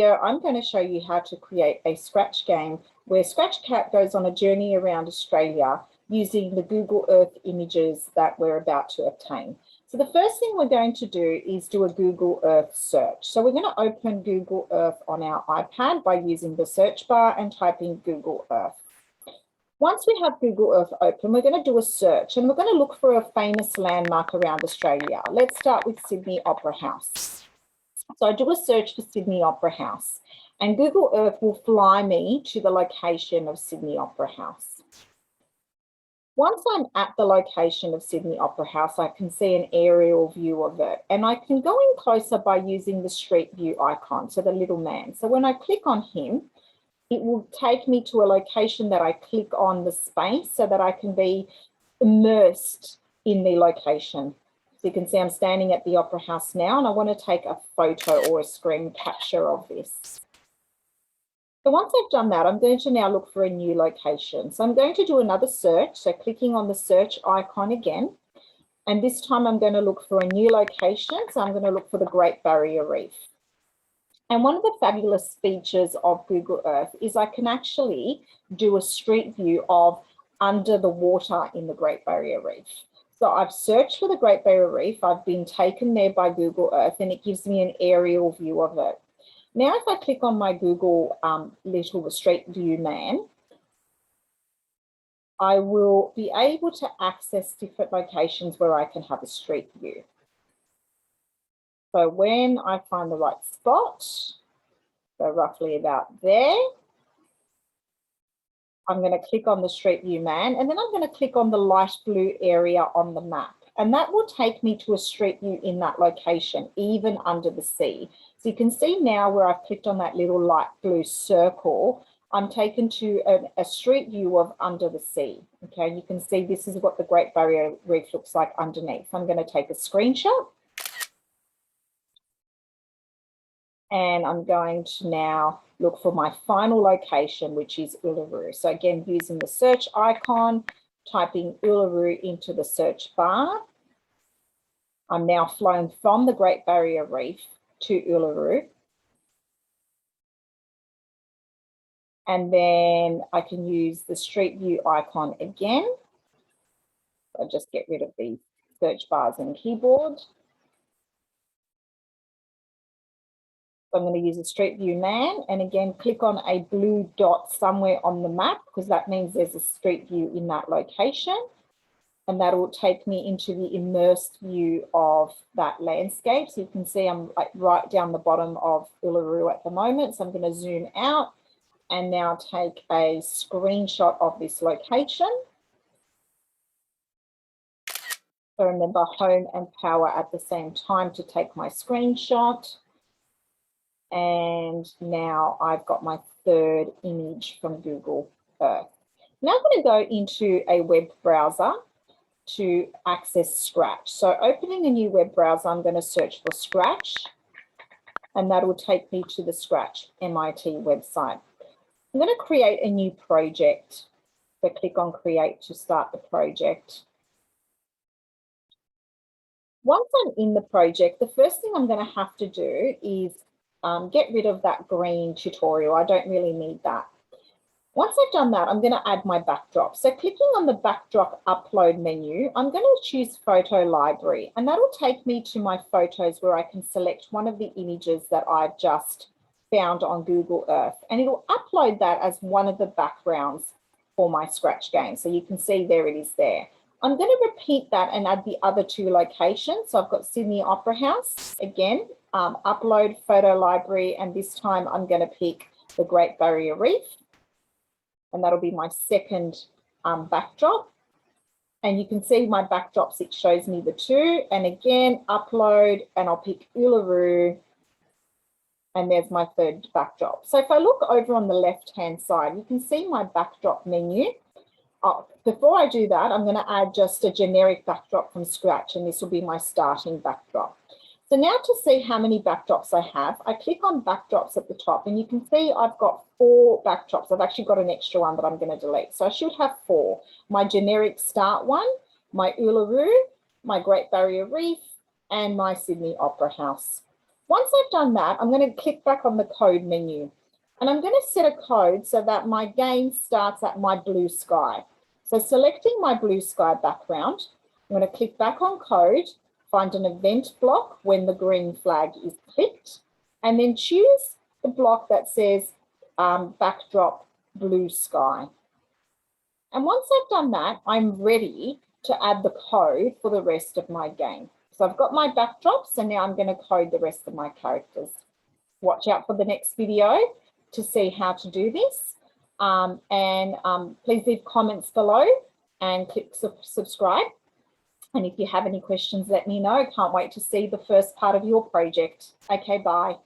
Here, I'm going to show you how to create a Scratch game where Scratchcat goes on a journey around Australia using the Google Earth images that we're about to obtain. So the first thing we're going to do is do a Google Earth search. So we're going to open Google Earth on our iPad by using the search bar and typing Google Earth. Once we have Google Earth open, we're going to do a search and we're going to look for a famous landmark around Australia. Let's start with Sydney Opera House. So I do a search for Sydney Opera House and Google Earth will fly me to the location of Sydney Opera House. Once I'm at the location of Sydney Opera House, I can see an aerial view of it and I can go in closer by using the street view icon, so the little man. So when I click on him, it will take me to a location that I click on the space so that I can be immersed in the location. So you can see I'm standing at the Opera House now and I want to take a photo or a screen capture of this. So once I've done that, I'm going to now look for a new location. So I'm going to do another search. So clicking on the search icon again, and this time I'm going to look for a new location. So I'm going to look for the Great Barrier Reef. And one of the fabulous features of Google Earth is I can actually do a street view of under the water in the Great Barrier Reef. So I've searched for the Great Barrier Reef, I've been taken there by Google Earth and it gives me an aerial view of it. Now if I click on my Google little street view man, I will be able to access different locations where I can have a street view. So when I find the right spot, so roughly about there, I'm going to click on the street view man and then I'm going to click on the light blue area on the map. And that will take me to a street view in that location, even under the sea. So you can see now where I've clicked on that little light blue circle, I'm taken to a street view of under the sea. Okay, you can see this is what the Great Barrier Reef looks like underneath. I'm going to take a screenshot. And I'm going to now look for my final location, which is Uluru. So again, using the search icon, typing Uluru into the search bar. I'm now flown from the Great Barrier Reef to Uluru. And then I can use the street view icon again. So just get rid of these search bars and keyboard. I'm going to use a street view man and again click on a blue dot somewhere on the map because that means there's a street view in that location, and that will take me into the immersed view of that landscape. So you can see I'm like right down the bottom of Uluru at the moment. So I'm going to zoom out and now take a screenshot of this location. So remember home and power at the same time to take my screenshot. And now I've got my third image from Google Earth. Now I'm going to go into a web browser to access Scratch. So opening a new web browser, I'm going to search for Scratch, and that will take me to the Scratch MIT website. I'm going to create a new project. So click on Create to start the project. Once I'm in the project, the first thing I'm going to have to do is get rid of that green tutorial. I don't really need that. Once I've done that, I'm going to add my backdrop. So clicking on the backdrop upload menu, I'm going to choose photo library, and that'll take me to my photos where I can select one of the images that I've just found on Google Earth, and it'll upload that as one of the backgrounds for my Scratch game. So you can see there it is there. I'm going to repeat that and add the other two locations. So I've got Sydney Opera House again, upload photo library, and this time I'm going to pick the Great Barrier Reef, and that'll be my second backdrop. And you can see my backdrops, it shows me the two, and again upload, and I'll pick Uluru, and there's my third backdrop. So if I look over on the left hand side, you can see my backdrop menu. Before I do that, I'm going to add just a generic backdrop from Scratch, and this will be my starting backdrop. So now to see how many backdrops I have, I click on backdrops at the top, and you can see I've got 4 backdrops. I've actually got an extra one that I'm going to delete. So I should have 4. My generic start one, my Uluru, my Great Barrier Reef, and my Sydney Opera House. Once I've done that, I'm going to click back on the code menu. And I'm going to set a code so that my game starts at my blue sky. So selecting my blue sky background, I'm going to click back on code, find an event block when the green flag is clicked, and then choose the block that says backdrop blue sky. And once I've done that, I'm ready to add the code for the rest of my game. So I've got my backdrop, so now I'm going to code the rest of my characters. Watch out for the next video to see how to do this. Please leave comments below and click subscribe. And if you have any questions, let me know. Can't wait to see the first part of your project. Okay, bye.